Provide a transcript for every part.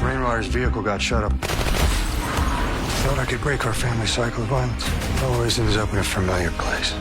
Rainwater's vehicle got shut up. Thought I could break our family cycle of violence. Always ends up in a familiar place.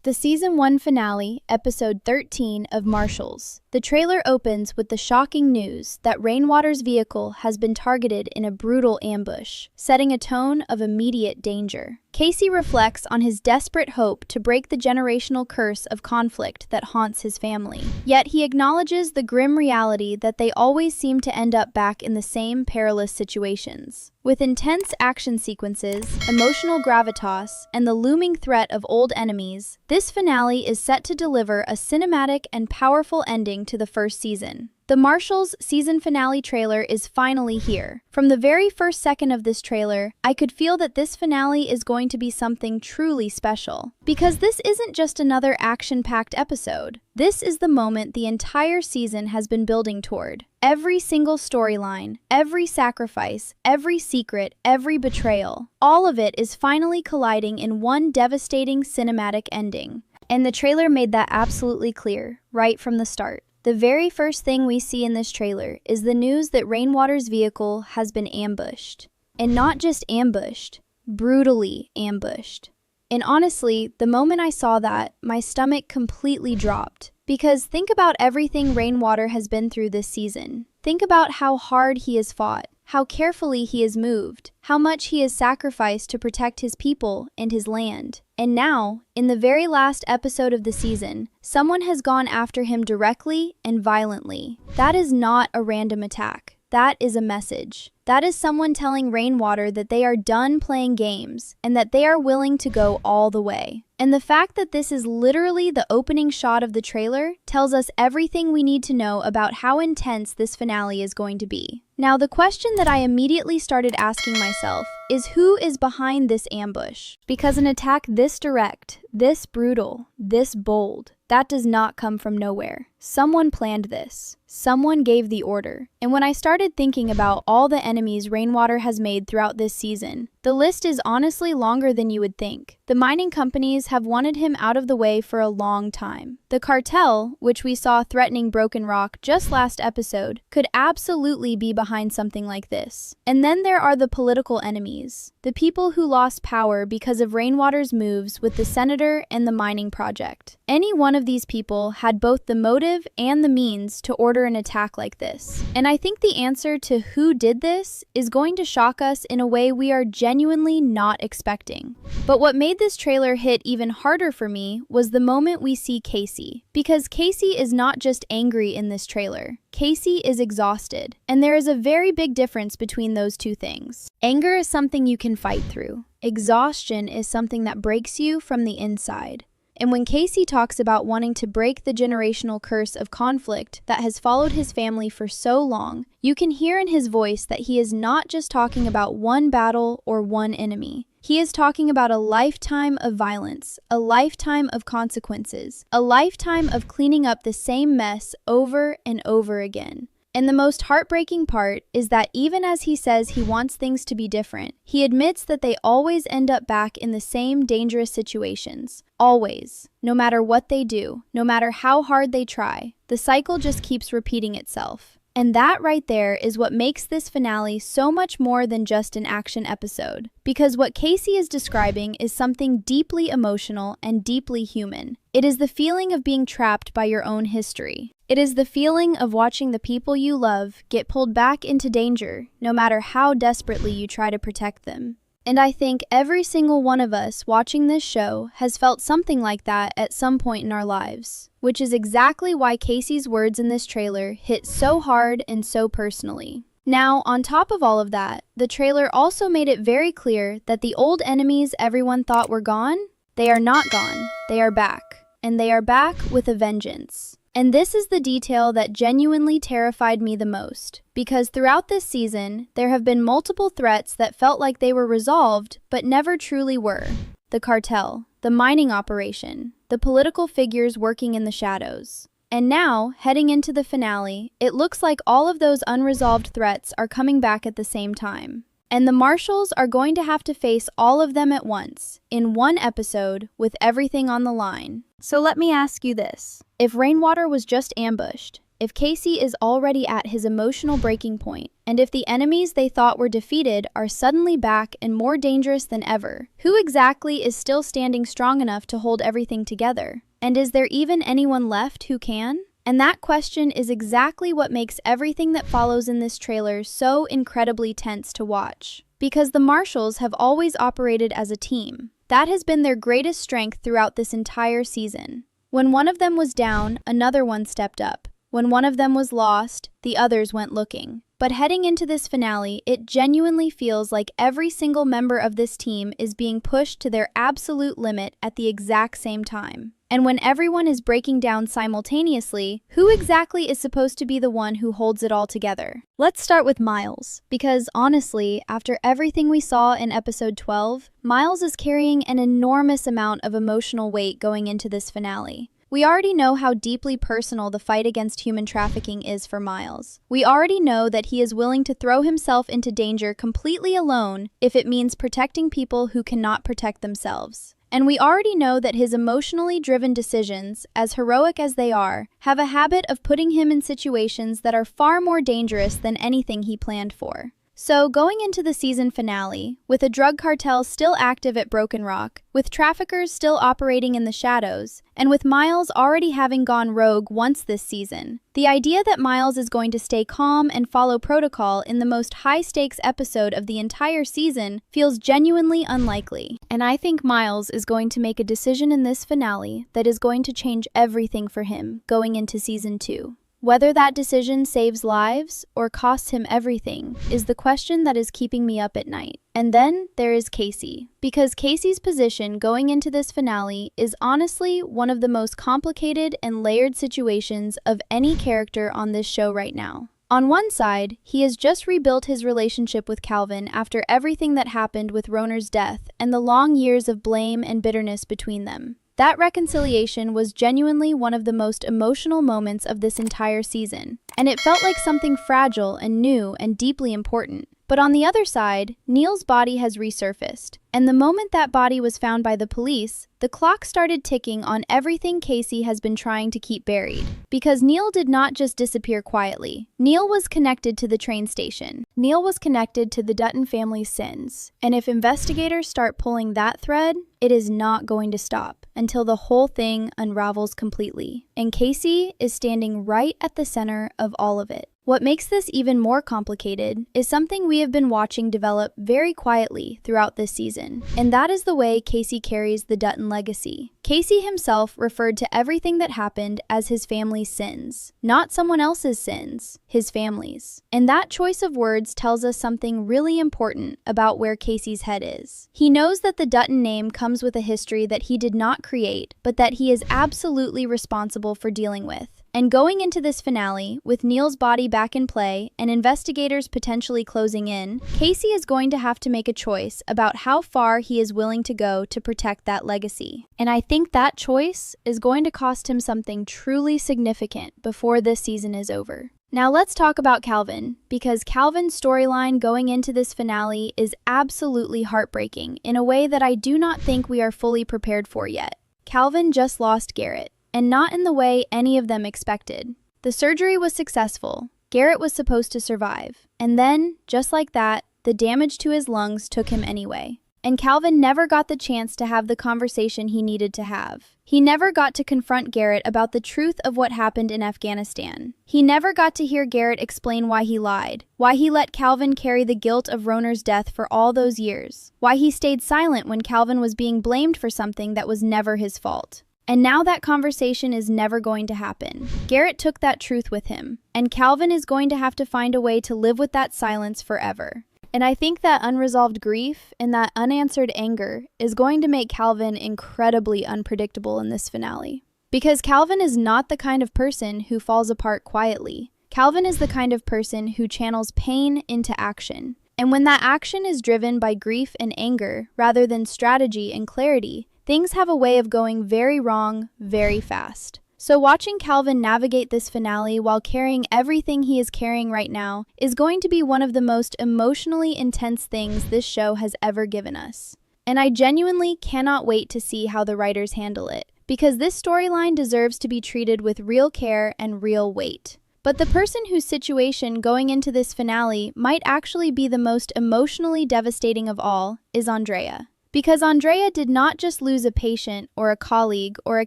The Season 1 finale, Episode 13 of Marshals. The trailer opens with the shocking news that Rainwater's vehicle has been targeted in a brutal ambush, setting a tone of immediate danger. Kayce reflects on his desperate hope to break the generational curse of conflict that haunts his family. Yet he acknowledges the grim reality that they always seem to end up back in the same perilous situations. With intense action sequences, emotional gravitas, and the looming threat of old enemies, this finale is set to deliver a cinematic and powerful ending to the first season. The Marshals season finale trailer is finally here. From the very first second of this trailer, I could feel that this finale is going to be something truly special. Because this isn't just another action-packed episode. This is the moment the entire season has been building toward. Every single storyline, every sacrifice, every secret, every betrayal, all of it is finally colliding in one devastating cinematic ending. And the trailer made that absolutely clear, right from the start. The very first thing we see in this trailer is the news that Rainwater's vehicle has been ambushed. And not just ambushed, brutally ambushed. And honestly, the moment I saw that, my stomach completely dropped. Because think about everything Rainwater has been through this season. Think about how hard he has fought, how carefully he has moved, how much he has sacrificed to protect his people and his land. And now, in the very last episode of the season, someone has gone after him directly and violently. That is not a random attack. That is a message. That is someone telling Rainwater that they are done playing games and that they are willing to go all the way. And the fact that this is literally the opening shot of the trailer tells us everything we need to know about how intense this finale is going to be. Now, the question that I immediately started asking myself is who is behind this ambush? Because an attack this direct, this brutal, this bold, that does not come from nowhere. Someone planned this. Someone gave the order. And when I started thinking about all the enemies Rainwater has made throughout this season, the list is honestly longer than you would think. The mining companies have wanted him out of the way for a long time. The cartel, which we saw threatening Broken Rock just last episode, could absolutely be behind something like this. And then there are the political enemies, the people who lost power because of Rainwater's moves with the senator and the mining project. Any one of these people had both the motive and the means to order an attack like this. And I think the answer to who did this is going to shock us in a way we are genuinely not expecting. But what made this trailer hit even harder for me was the moment we see Kayce. Because Kayce is not just angry in this trailer. Kayce is exhausted. And there is a very big difference between those two things. Anger is something you can fight through. Exhaustion is something that breaks you from the inside. And when Kayce talks about wanting to break the generational curse of conflict that has followed his family for so long, you can hear in his voice that he is not just talking about one battle or one enemy. He is talking about a lifetime of violence, a lifetime of consequences, a lifetime of cleaning up the same mess over and over again. And the most heartbreaking part is that even as he says he wants things to be different, he admits that they always end up back in the same dangerous situations. Always. No matter what they do, no matter how hard they try, the cycle just keeps repeating itself. And that right there is what makes this finale so much more than just an action episode. Because what Kayce is describing is something deeply emotional and deeply human. It is the feeling of being trapped by your own history. It is the feeling of watching the people you love get pulled back into danger, no matter how desperately you try to protect them. And I think every single one of us watching this show has felt something like that at some point in our lives, which is exactly why Kayce's words in this trailer hit so hard and so personally. Now, on top of all of that, the trailer also made it very clear that the old enemies everyone thought were gone, they are not gone, they are back. And they are back with a vengeance. And this is the detail that genuinely terrified me the most, because throughout this season, there have been multiple threats that felt like they were resolved, but never truly were. The cartel, the mining operation, the political figures working in the shadows. And now, heading into the finale, it looks like all of those unresolved threats are coming back at the same time. And the Marshals are going to have to face all of them at once, in one episode, with everything on the line. So let me ask you this. If Rainwater was just ambushed, if Kayce is already at his emotional breaking point, and if the enemies they thought were defeated are suddenly back and more dangerous than ever, who exactly is still standing strong enough to hold everything together? And is there even anyone left who can? And that question is exactly what makes everything that follows in this trailer so incredibly tense to watch. Because the Marshals have always operated as a team. That has been their greatest strength throughout this entire season. When one of them was down, another one stepped up. When one of them was lost, the others went looking. But heading into this finale, it genuinely feels like every single member of this team is being pushed to their absolute limit at the exact same time. And when everyone is breaking down simultaneously, who exactly is supposed to be the one who holds it all together? Let's start with Miles, because honestly, after everything we saw in episode 12, Miles is carrying an enormous amount of emotional weight going into this finale. We already know how deeply personal the fight against human trafficking is for Miles. We already know that he is willing to throw himself into danger completely alone if it means protecting people who cannot protect themselves. And we already know that his emotionally driven decisions, as heroic as they are, have a habit of putting him in situations that are far more dangerous than anything he planned for. So, going into the season finale, with a drug cartel still active at Broken Rock, with traffickers still operating in the shadows, and with Miles already having gone rogue once this season, the idea that Miles is going to stay calm and follow protocol in the most high-stakes episode of the entire season feels genuinely unlikely. And I think Miles is going to make a decision in this finale that is going to change everything for him going into season 2. Whether that decision saves lives or costs him everything is the question that is keeping me up at night. And then there is Kayce, because Kayce's position going into this finale is honestly one of the most complicated and layered situations of any character on this show right now. On one side, he has just rebuilt his relationship with Calvin after everything that happened with Roner's death and the long years of blame and bitterness between them. That reconciliation was genuinely one of the most emotional moments of this entire season, and it felt like something fragile and new and deeply important. But on the other side, Neil's body has resurfaced, and the moment that body was found by the police, the clock started ticking on everything Kayce has been trying to keep buried. Because Neil did not just disappear quietly. Neil was connected to the train station. Neil was connected to the Dutton family's sins. And if investigators start pulling that thread, it is not going to stop until the whole thing unravels completely. And Kayce is standing right at the center of all of it. What makes this even more complicated is something we have been watching develop very quietly throughout this season, and that is the way Kayce carries the Dutton legacy. Kayce himself referred to everything that happened as his family's sins, not someone else's sins, his family's. And that choice of words tells us something really important about where Kayce's head is. He knows that the Dutton name comes with a history that he did not create, but that he is absolutely responsible for dealing with. And going into this finale, with Neil's body back in play and investigators potentially closing in, Kayce is going to have to make a choice about how far he is willing to go to protect that legacy. And I think that choice is going to cost him something truly significant before this season is over. Now let's talk about Calvin, because Calvin's storyline going into this finale is absolutely heartbreaking in a way that I do not think we are fully prepared for yet. Calvin just lost Garrett. And not in the way any of them expected. The surgery was successful. Garrett was supposed to survive. And then, just like that, the damage to his lungs took him anyway. And Calvin never got the chance to have the conversation he needed to have. He never got to confront Garrett about the truth of what happened in Afghanistan. He never got to hear Garrett explain why he lied, why he let Calvin carry the guilt of Roner's death for all those years, why he stayed silent when Calvin was being blamed for something that was never his fault. And now that conversation is never going to happen. Garrett took that truth with him, and Calvin is going to have to find a way to live with that silence forever. And I think that unresolved grief and that unanswered anger is going to make Calvin incredibly unpredictable in this finale. Because Calvin is not the kind of person who falls apart quietly. Calvin is the kind of person who channels pain into action. And when that action is driven by grief and anger rather than strategy and clarity, things have a way of going very wrong very fast. So watching Calvin navigate this finale while carrying everything he is carrying right now is going to be one of the most emotionally intense things this show has ever given us. And I genuinely cannot wait to see how the writers handle it, because this storyline deserves to be treated with real care and real weight. But the person whose situation going into this finale might actually be the most emotionally devastating of all is Andrea. Because Andrea did not just lose a patient or a colleague or a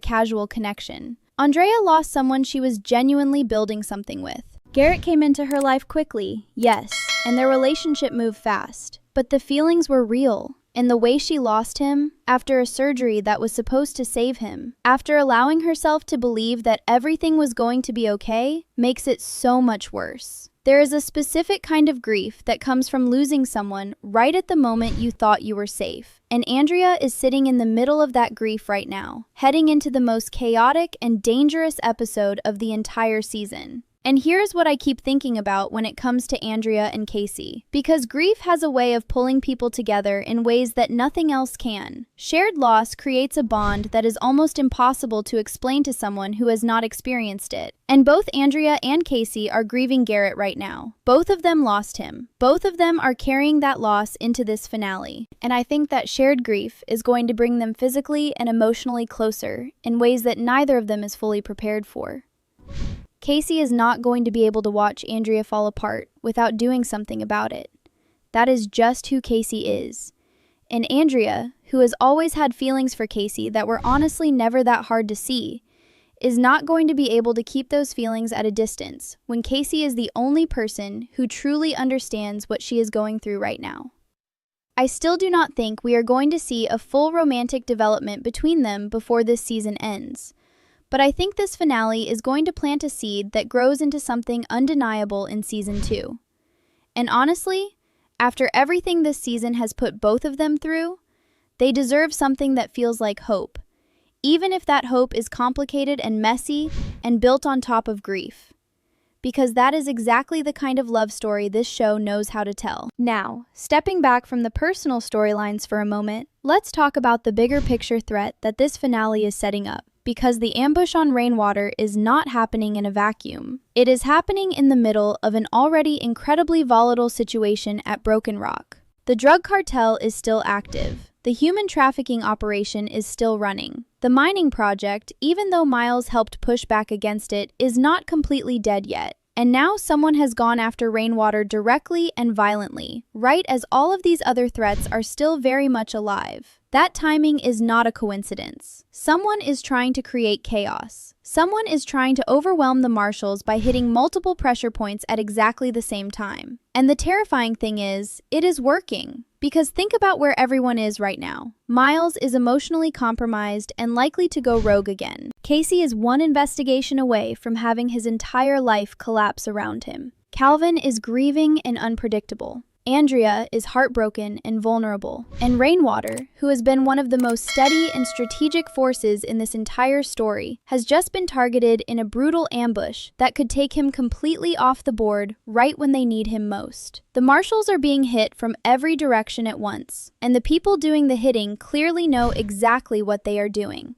casual connection. Andrea lost someone she was genuinely building something with. Garrett came into her life quickly, yes, and their relationship moved fast. But the feelings were real. And the way she lost him, after a surgery that was supposed to save him, after allowing herself to believe that everything was going to be okay, makes it so much worse. There is a specific kind of grief that comes from losing someone right at the moment you thought you were safe. And Andrea is sitting in the middle of that grief right now, heading into the most chaotic and dangerous episode of the entire season. And here's what I keep thinking about when it comes to Andrea and Kayce. Because grief has a way of pulling people together in ways that nothing else can. Shared loss creates a bond that is almost impossible to explain to someone who has not experienced it. And both Andrea and Kayce are grieving Garrett right now. Both of them lost him. Both of them are carrying that loss into this finale. And I think that shared grief is going to bring them physically and emotionally closer in ways that neither of them is fully prepared for. Kayce is not going to be able to watch Andrea fall apart without doing something about it. That is just who Kayce is. And Andrea, who has always had feelings for Kayce that were honestly never that hard to see, is not going to be able to keep those feelings at a distance when Kayce is the only person who truly understands what she is going through right now. I still do not think we are going to see a full romantic development between them before this season ends. But I think this finale is going to plant a seed that grows into something undeniable in Season 2. And honestly, after everything this season has put both of them through, they deserve something that feels like hope, even if that hope is complicated and messy and built on top of grief. Because that is exactly the kind of love story this show knows how to tell. Now, stepping back from the personal storylines for a moment, let's talk about the bigger picture threat that this finale is setting up. Because the ambush on Rainwater is not happening in a vacuum. It is happening in the middle of an already incredibly volatile situation at Broken Rock. The drug cartel is still active. The human trafficking operation is still running. The mining project, even though Miles helped push back against it, is not completely dead yet. And now someone has gone after Rainwater directly and violently, right as all of these other threats are still very much alive. That timing is not a coincidence. Someone is trying to create chaos. Someone is trying to overwhelm the Marshals by hitting multiple pressure points at exactly the same time. And the terrifying thing is, it is working. Because think about where everyone is right now. Miles is emotionally compromised and likely to go rogue again. Kayce is one investigation away from having his entire life collapse around him. Calvin is grieving and unpredictable. Andrea is heartbroken and vulnerable. And Rainwater, who has been one of the most steady and strategic forces in this entire story, has just been targeted in a brutal ambush that could take him completely off the board right when they need him most. The Marshals are being hit from every direction at once, and the people doing the hitting clearly know exactly what they are doing.